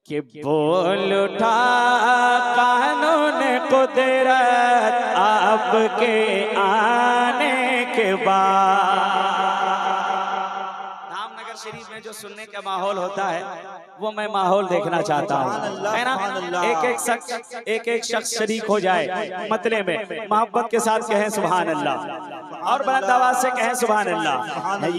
कि बोल उठा कानून कुदरत आपके आने के बाद। धामनगर शरीफ में जो सुनने का माहौल होता है वो मैं माहौल देखना चाहता हूँ, है ना। एक एक शख्स शरीक हो जाए मतले में, मोहब्बत के साथ कहें सुभान अल्लाह और बुलंद आवाज से कहें सुभान अल्लाह।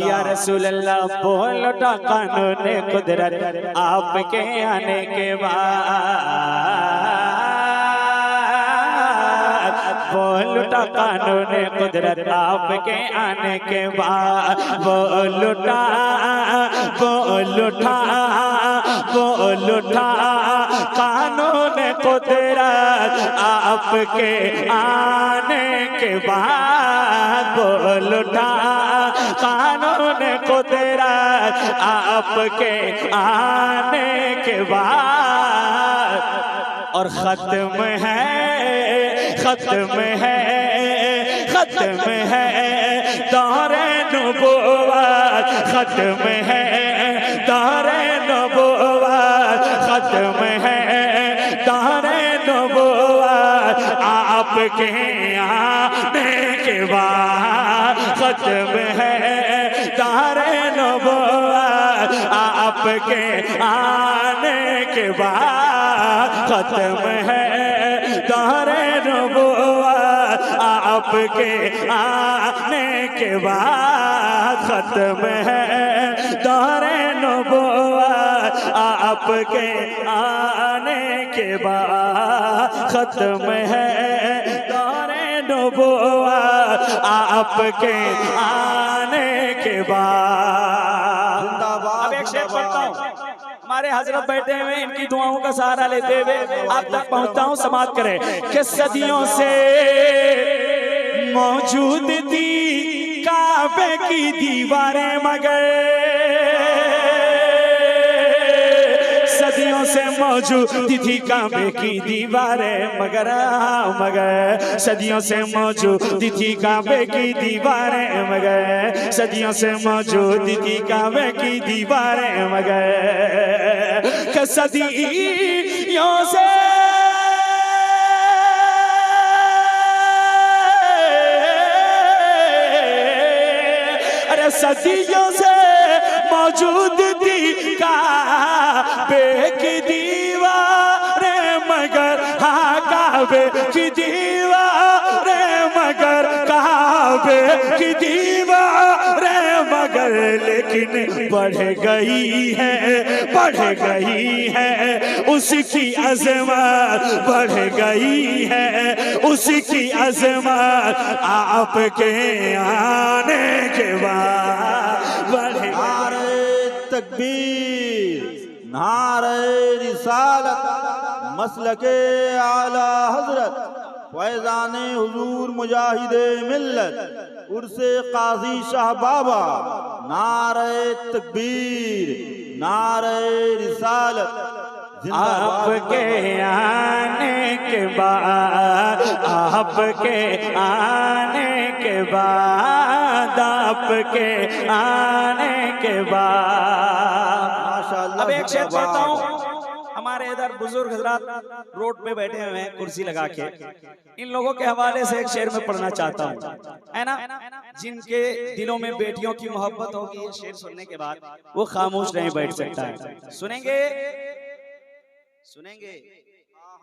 या रसूल अल्लाह बोल उठा कानून कुदरत आपके आने के बाद, बोल उठा कानून कुदरत आपके आने के बाद, बोल उठा बोल उठा बोल उठा कानून कुदरत आपके आने के बाद, बोल उठा कानून कुदरत आपके आने के बाद। और खत्म है खत्म है खत्म है दौरे नबुव्वत, खत्म है दौरे नबुव्वत, खत्म है दौरे नबुव्वत आपके आने के बाद, खत्म है दौरे नबुव्वत आपके आने के बाद, खत्म है दौरे नबुव्वत आपके आने के बाद, खत्म है दौरे नबुव्वत आपके आने के बाद, खत्म है दौरे नबुव्वत आपके आने के बाद। अब एक शेर पढ़ता हूँ, हमारे हजरत बैठे हुए, इनकी दुआओं का सहारा लेते हुए आप तक पहुंचता हूं, समाप्त करें कि सदियों से मौजूद थी काबे की दीवारें मगर, सदियों से मौजूद थी काबे की दीवारें मगर, मगर सदियों से मौजूद थी काबे की दीवारें मगर, सदियों से मौजूद थी काबे की दीवारें मगर, सदियों से अरे सदियों से मौजूद थी काबे की दीवारें मगर, हाँ काबे की दीवारें मगर, काबे की दीवारें मगर, लेकिन बढ़ गई है उसकी अज़मत, बढ़ गई है उसकी अज़मत आपके आने के बाद, बढ़ नारे तकबीर, नारे रिसालत, मसलके आला हजरत, फैज़ाने हुजूर मुजाहिदे मिल्लत, उर्से काजी शाह बाबा, नारे तकबीर, नारे रिसालत, आपके आने के बाद, आपके आने के बाद, आपके आने के बाद। माशाअल्लाह। अब एक शेर पढ़ता हूँ, हमारे इधर बुजुर्ग हजरात रोड पे बैठे हुए हैं कुर्सी लगा के, इन लोगों के हवाले से एक शेर में पढ़ना चाहता हूँ, है ना। जिनके दिलों में बेटियों की मोहब्बत होगी, ये शेर सुनने के बाद वो खामोश नहीं बैठ सकता है। सुनेंगे सुनेंगे,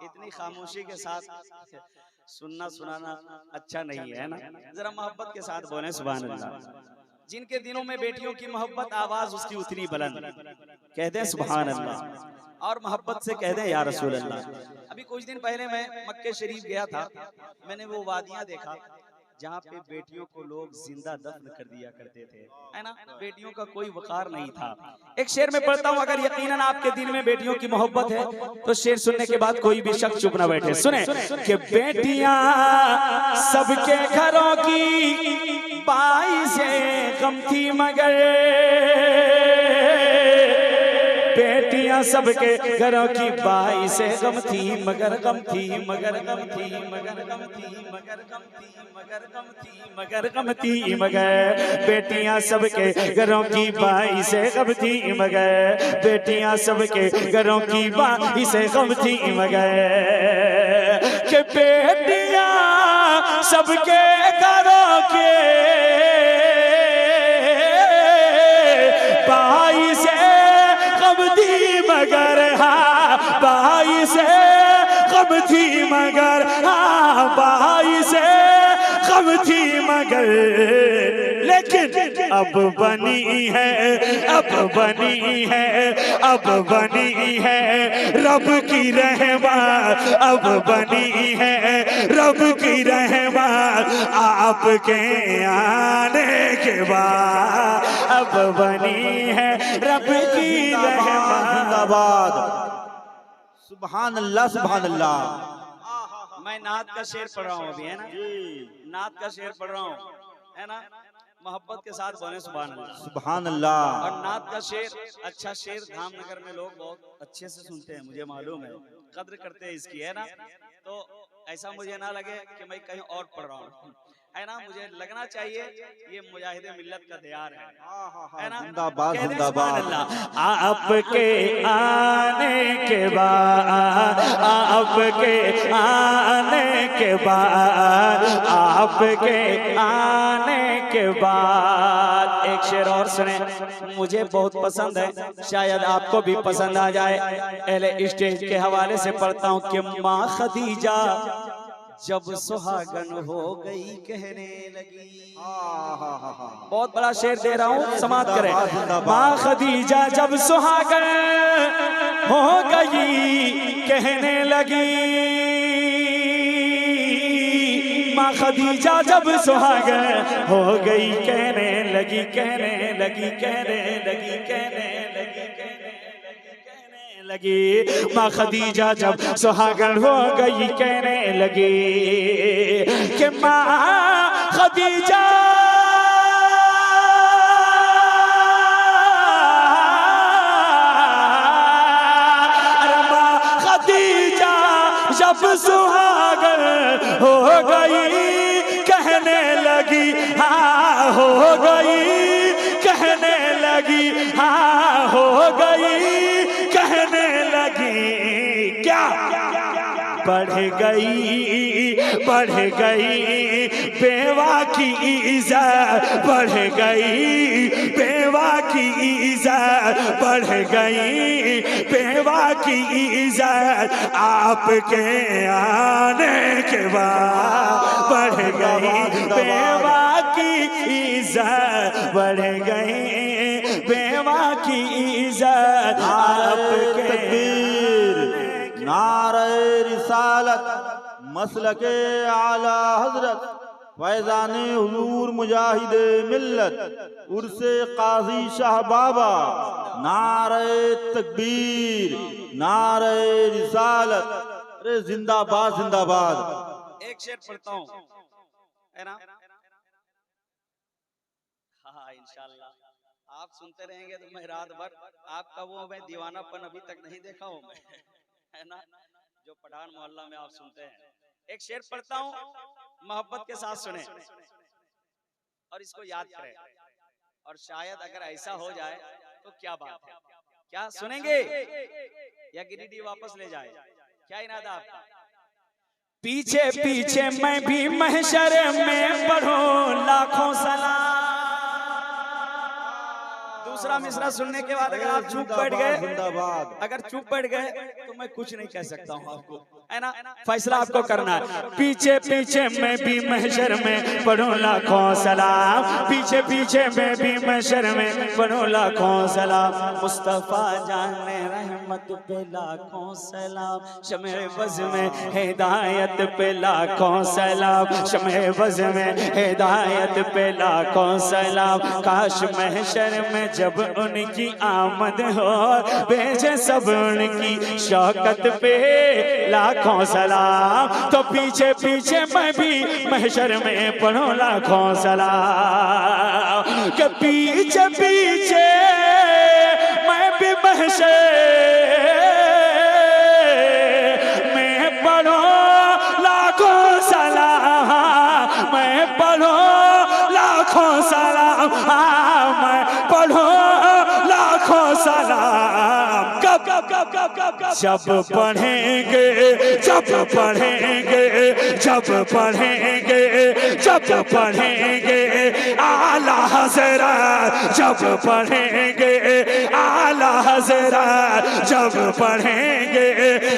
इतनी खामोशी के साथ सुनना सुनाना अच्छा नहीं है ना, जरा मोहब्बत के साथ बोले सुभान अल्लाह। जिनके दिलों में बेटियों की मोहब्बत, आवाज उसकी उतनी बुलंद, कह दें सुभान अल्लाह और मोहब्बत से कह दें या रसूल अल्लाह। अभी कुछ दिन पहले मैं मक्के शरीफ गया था, मैंने वो वादियां देखा जहाँ पे बेटियों को लोग जिंदा दफन कर दिया करते थे, है ना। बेटियों का कोई वकार नहीं था। एक शेर में पढ़ता हूँ, अगर यकीनन आपके दिल में बेटियों की मोहब्बत है तो शेर सुनने के बाद कोई भी शख्स चुप ना बैठे। सुने कि बेटियां सबके घरों की बाई से गम थी मगर, बेटियां बेटियां सबके घरों की बाई से गम थी मगर गम थी मगर गम थी मगर गम थी मगर गम थी मगर गम थी मगर गम थी मगर बेटियां सबके घरों की बाई से गम थी मगर बेटियां सबके घरों की बाई से गम थी मगर के बेटियां सबके घरों के बाई से गम थी मगर हाँ बाई से गम थी मगर हाँ बाई से गम थी मगर लेकिन अब बनी है अब बनी है अब बनी है रब की रहमत अब बनी है रब की रहमत आपके आने के बाद अब बनी है रब की रहमत जिंदाबाद सुभान अल्लाह सुभान अल्लाह। मैं नात का शेर पढ़ रहा हूँ अभी है ना नात का शेर पढ़ रहा हूँ है ना मोहब्बत के साथ बोले सुभान अल्लाह सुभान अल्लाह। और नात का शेर अच्छा शेर धामनगर में लोग बहुत अच्छे से सुनते हैं मुझे मालूम है कद्र करते हैं इसकी है ना तो ऐसा मुझे ना लगे कि मैं कहीं और पढ़ रहा हूँ है ना मुझे लगना चाहिए ये मुजाहिदे मिल्लत का दियार है ना जिंदाबाद जिंदाबाद। आपके आने के बाद आपके आने के बाद आपके आने के बाद एक शेर और सुने मुझे बहुत पसंद है शायद आपको भी पसंद आ जाए पहले स्टेज के हवाले से पढ़ता हूँ कि माँ खदीजा जब सुहागन हो गई कहने लगी बहुत बड़ा शेर दे रहा हूँ समाप्त करें माँ खदीजा जब सुहागन हो गई कहने लगी माँ खदीजा जब सुहागन हो गई कहने लगी कहने लगी कहने लगी कहने लगी लगी माँ खदीजा जब सुहागन हो गई कहने लगी कि माँ खदीजा अरे माँ खदीजा जब सुहागन हो गई कहने लगी हाँ हो गई कहने लगी हाँ हो गई कहने लगी क्या बढ़ गई बेवा की इज्जत बढ़ गई बेवा की इज्जत बढ़ गई बेवा की इज्जत आपके आने के बाद बढ़ गई बेवा की इज्जत बढ़ गई बेवा की इज्जत आपके तकबीर नारे रिसालत मसलके आला हजरत फैजाने हुजूर मुजाहिदे मिल्लत उर्से काजी शाह बाबा नारे तकबीर नारे रिसालत अरे जिंदाबाद जिंदाबाद। एक शेर पढ़ता हूँ है ना हाँ इंशाल्लाह आप सुनते रहेंगे तो मैं रात भर आपका वो मैं दीवानापन अभी तक नहीं देखा हूँ मैं है ना जो पठान मोहल्ला में आप सुनते हैं। एक शेर पढ़ता हूँ मोहब्बत के साथ सुने और इसको याद करें और शायद अगर ऐसा हो जाए तो क्या बात है क्या सुनेंगे या गिरिडीह वापस ले जाए क्या इरादा आपका पीछे पीछे मैं भी महशर में पढ़ूं लाखों सलाम दूसरा मिसरा सुनने के बाद अगर आप चुप बैठ गए जिंदाबाद अगर चुप बैठ गए तो मैं कुछ नहीं कह सकता हूँ आपको है ना फैसला आपको करना है पीछे पीछे मैं भी महशर में पढ़ूं लाखों सलाम पीछे पीछे मैं भी महशर में पढ़ूं लाखों सलाम मुस्तफा जाने रहमत पे लाखों सलाम शमे बज़ में हिदायत पे लाखों सलाम शमे बज़ में हिदायत पे लाखों सलाम काश महशर में जब उनकी आमद हो भेजे सब उनकी शौकत पे लाखों सलाम तो पीछे पीछे मैं भी महशर में पढ़ूं लाखों सलाम कि पीछे पीछे मैं भी महशर में पढ़ो लाखों सलाम, मैं पढ़ो लाखों सलाम, मैं पढ़ो लाखों सलाम। कब कब कब कब कब कब जब पढ़ेंगे, जब पढ़ेंगे, जब पढ़ेंगे, जब पढ़ेंगे आला हज़रत, जब पढ़ेंगे आला हज़रत, जब पढ़ेंगे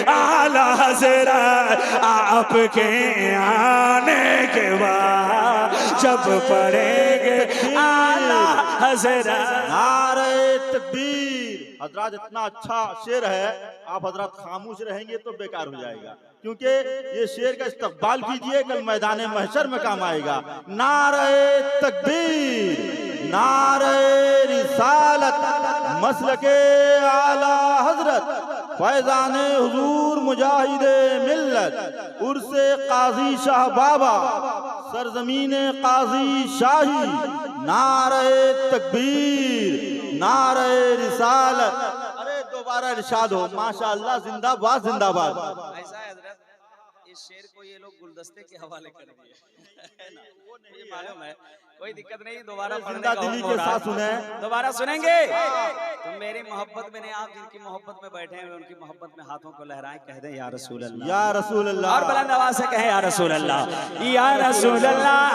आला हज़रत, आपके आने के बाद जब पढ़ेंगे आला हज़रत। नारे तकबीर। हजरत इतना अच्छा शेर है, आप हजरत खामोश रहेंगे तो बेकार हो जाएगा, क्योंकि ये शेर का इस्तकबाल कीजिए, कल मैदान महशर में काम आएगा। नारे तकबीर, नारे रिसालत, मसलके आला हजरत, फैजाने हुजूर मुजाहिदे मिल्लत, उर्से काजी शाह बाबा, सरजमीने काजी शाही। नारे तकबीर, नारे रिसालत। अरे दोबारा इरशाद हो, माशाअल्लाह, जिंदाबाद जिंदाबाद। ऐसा है हजरत, इस शेर को ये लोग गुलदस्ते के हवाले कर दिए है ना, मुझे मालूम है, कोई दिक्कत नहीं, दोबारा पढ़ने का दिली हुक्म हो के रहा है। साथ सुने, दोबारा सुनेंगे। तो मेरी मोहब्बत में नहीं, आप जिनकी मोहब्बत में बैठे हैं उनकी मोहब्बत में हाथों को लहराएं, कह दें या रसूल अल्लाह, या रसूल अल्लाह। और बुलंद आवाज से कहें या रसूल अल्लाह, या रसूल अल्लाह,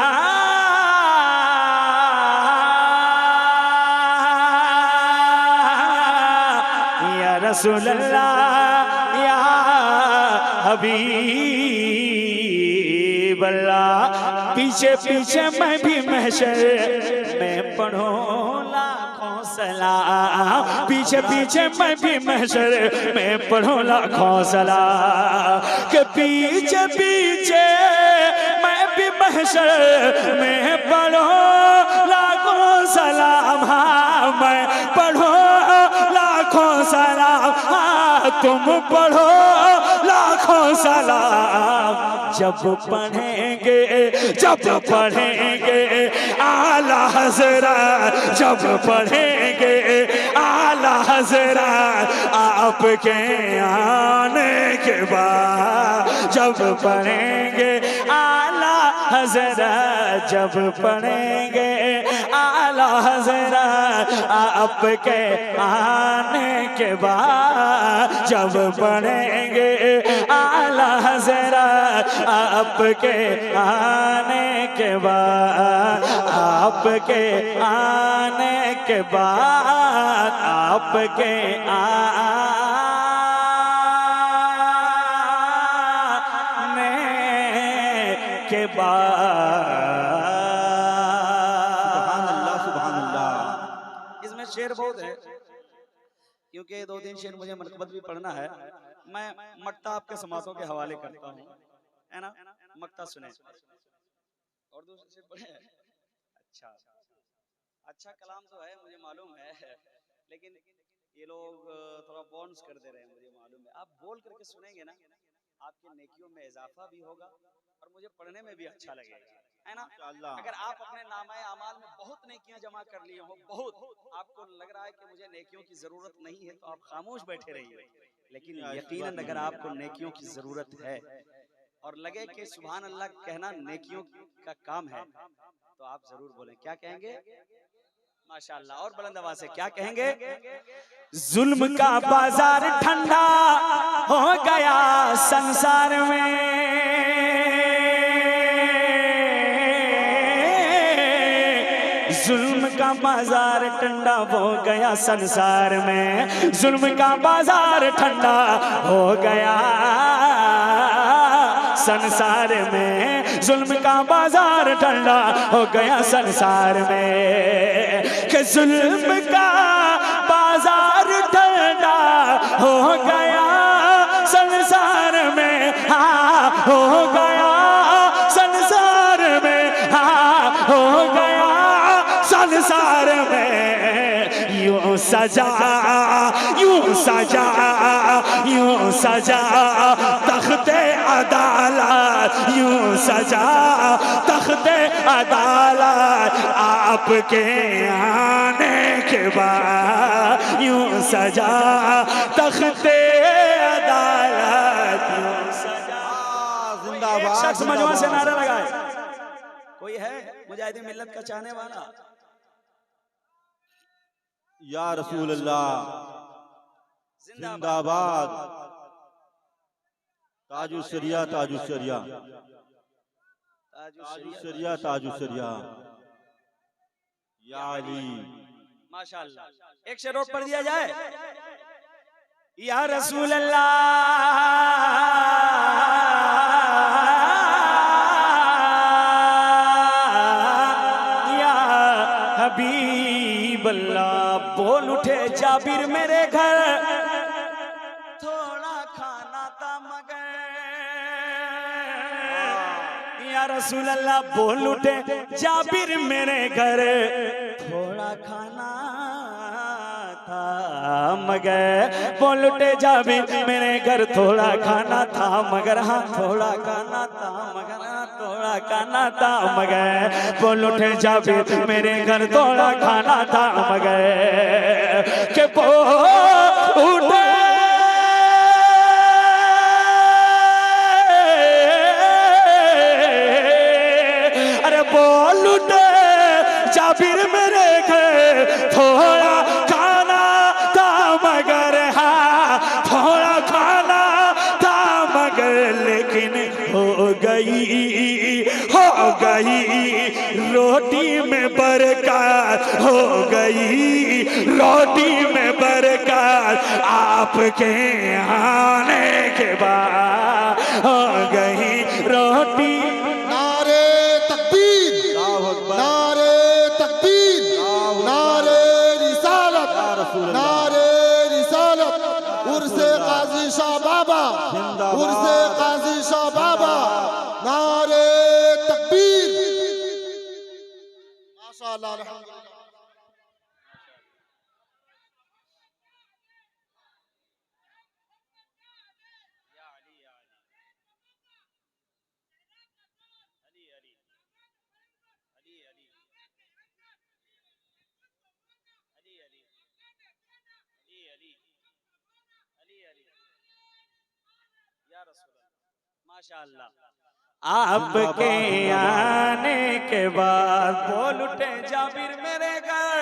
या रसूल अल्लाह, या हबीब अल्लाह। पीछे पीछे मैं भी महशर में पढ़ो लाखों सलाम, पीछे पीछे मैं भी महशर में पढ़ो लाखों सलाम, के पीछे पीछे मैं भी महशर में पढ़ो लाखों सलाम, हाँ मैं पढ़ो लाखों सलाम, हाँ तुम पढ़ो लाखों सलाम। जब पढ़ेंगे, जब पढ़ेंगे आला हज़रत, जब पढ़ेंगे आला हज़रत, आपके आने के बाद जब पढ़ेंगे आला हज़रत, जब पढ़ेंगे आला हज़रत, आपके आने के बाद जब पढ़ेंगे आला हज़रत, आपके आने के बाद, आपके आने के बाद, आपके आने के बाद। सुभान अल्लाह, सुभान अल्लाह। इसमें शेर बहुत है, क्योंकि 2 दिन शेर मुझे मनकबत भी पढ़ना है। मैं मक्ता आपके समातों के हवाले करता हूँ, है ना, मक्ता सुने और दूसरे शेर पढ़े। अच्छा अच्छा कलाम तो है, मुझे मालूम है, लेकिन ये लोग थोड़ा बाउंस कर दे रहे हैं, मुझे मालूम है। आप बोल करके सुनेंगे ना, आपकी नेकियों में इजाफा भी होगा और मुझे पढ़ने में भी अच्छा लगेगा, है ना। अगर आप अपने नामाए अमाल में बहुत नेकियां जमा कर लिए हो, बहुत, आपको लग रहा है कि मुझे नेकियों की जरूरत नहीं है, तो आप खामोश बैठे रहिए। लेकिन यकीनन अगर आपको नेकियों की जरूरत है और लगे कि सुभान अल्लाह कहना नेकियों का काम है, तो आप जरूर बोलें। क्या कहेंगे? माशाअल्लाह। और बुलंद आवाज से क्या कहेंगे? जुल्म का बाजार ठंडा हो गया संसार में, जुल्म का बाजार ठंडा हो गया संसार में, जुल्म का बाजार ठंडा हो गया संसार में, जुल्म का बाजार ठंडा हो गया संसार में, कि जुल्म का बाजार ठंडा हो गया संसार में, हाँ हो गया संसार में, हाँ हो गया संसार में। यूं सजा, यूं सजा, यूं सजा तख्ते अदालत, यूं सजा तख्ते अदालत, आपके आने के बाद यूं सजा तख्ते अदालत, यूं सजा। जिंदाबाद। एक शख्स मजमा से नारा लगाए, कोई है मुजाहिदीन मिल्लत का चाहने वाला? या रसूल अल्लाह जिंदाबाद। ताजुश शरिया, ताजुश शरिया, ताजुश शरिया, ताजुश शरिया। या अली माशाअल्लाह। एक शेर और पढ़ दिया जाए। या रसूल अल्लाह या हबीब अल्लाह। बोल उठे जाबिर मेरे घर, थोड़ा खाना था मगर। या रसूल अल्लाह बोल उठे जाबिर मेरे घर, थोड़ा खाना था मगर। बोल उठे जाबिर मेरे घर, थोड़ा खाना था मगर। हाँ थोड़ा खाना था मगर, हाँ थोड़ा खाना था मगर। बोल उठे जाबिर मेरे घर, थोड़ा खाना था मगर। के बोल उठे बोल उठे जाबिर मेरे घर, थोड़ा खाना था मगर। हाँ थोड़ा खाना था मगर, लेकिन हो गई रोटी में बरकत, हो गई रोटी में बरकत, आपके आने के बाद हो गई रोटी। नारे रिसालत, उर्से काजी शाह बाबा, उर्से काजी शाह बाबा, नारे तकबीर। माशाअल्लाह अल्हम्दुलिल्लाह। माशाअल्लाह। आपके आने के बाद बोल उठे जाबिर मेरे घर,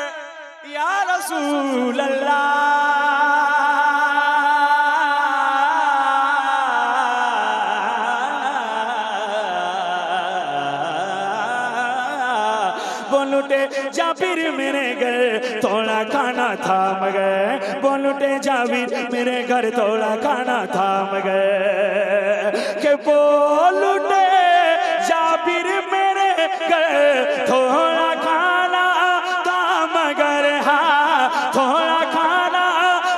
या रसूल अल्लाह। बोल उठे जाबिर मेरे घर, थोड़ा खाना था मगर। बोल उठे जाबिर मेरे घर, थोड़ा खाना था मगर। के बोल उठे जाबिर मेरे घर, थोड़ा खाना था मगर। हाँ थोड़ा खाना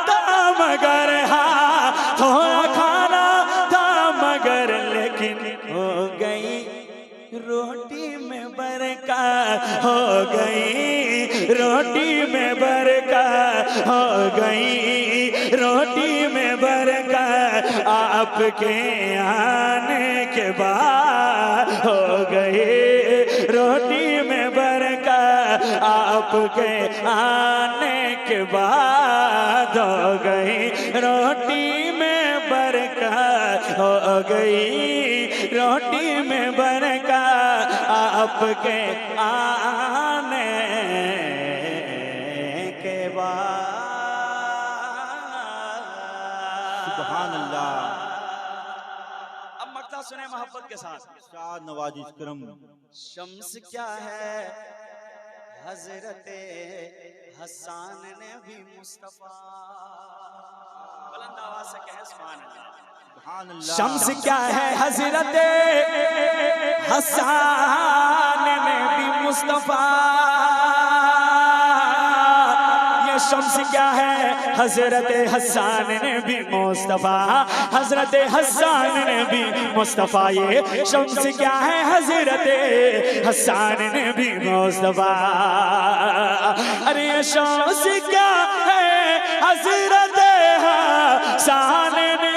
था मगर। हाँ थोड़ा खाना था मगर, लेकिन हो गई रोटी में बरकत, हो गई रोटी में बरकत, हो गई रोटी में बरकत, आपके आने के बाद हो गई रोटी में बरकत, आपके आने के बाद हो गई रोटी में बरकत, हो गई रोटी में बरकत, आपके आने के बाद। सुभान अल्लाह। अब मक्ता सुने मोहब्बत के साथ। शाद नवाजिश करम। शम्स क्या है हजरते हसन ने भी मुस्तफा। बुलंद आवाज से कहे सुभान अल्लाह। सुभान अल्लाह। शम्स क्या है हजरते हसन ने भी मुस्तफा। ये शम्स क्या है हजरत हसन ने भी मुस्तफा। हजरत हसन ने भी मुस्तफा। ये शम्स क्या है हजरत हसन ने भी मुस्तफा। अरे ये शम्स क्या है हजरत हसन ने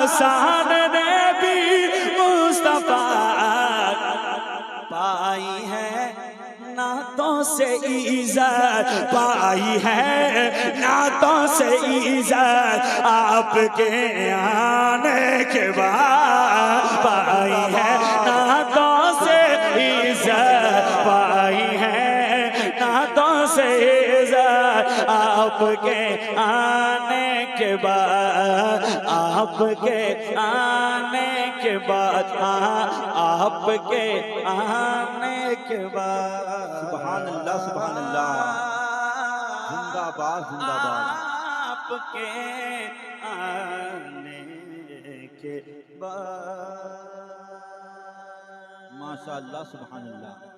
शान नबी मुस्तफा पाई है नातों से इज्जत पाई है, नातों से इज्जत आपके आने के बाद पाई है, नातों से इज्जत पाई है, नातों से इज्जत आपके आने के बाद, आपके आने के बाद, आपके आने के बाद। सुभान अल्लाह, सुभान अल्लाह, जिंदाबाद जिंदाबाद। आपके आने के बाद माशाअल्लाह, सुभान अल्लाह।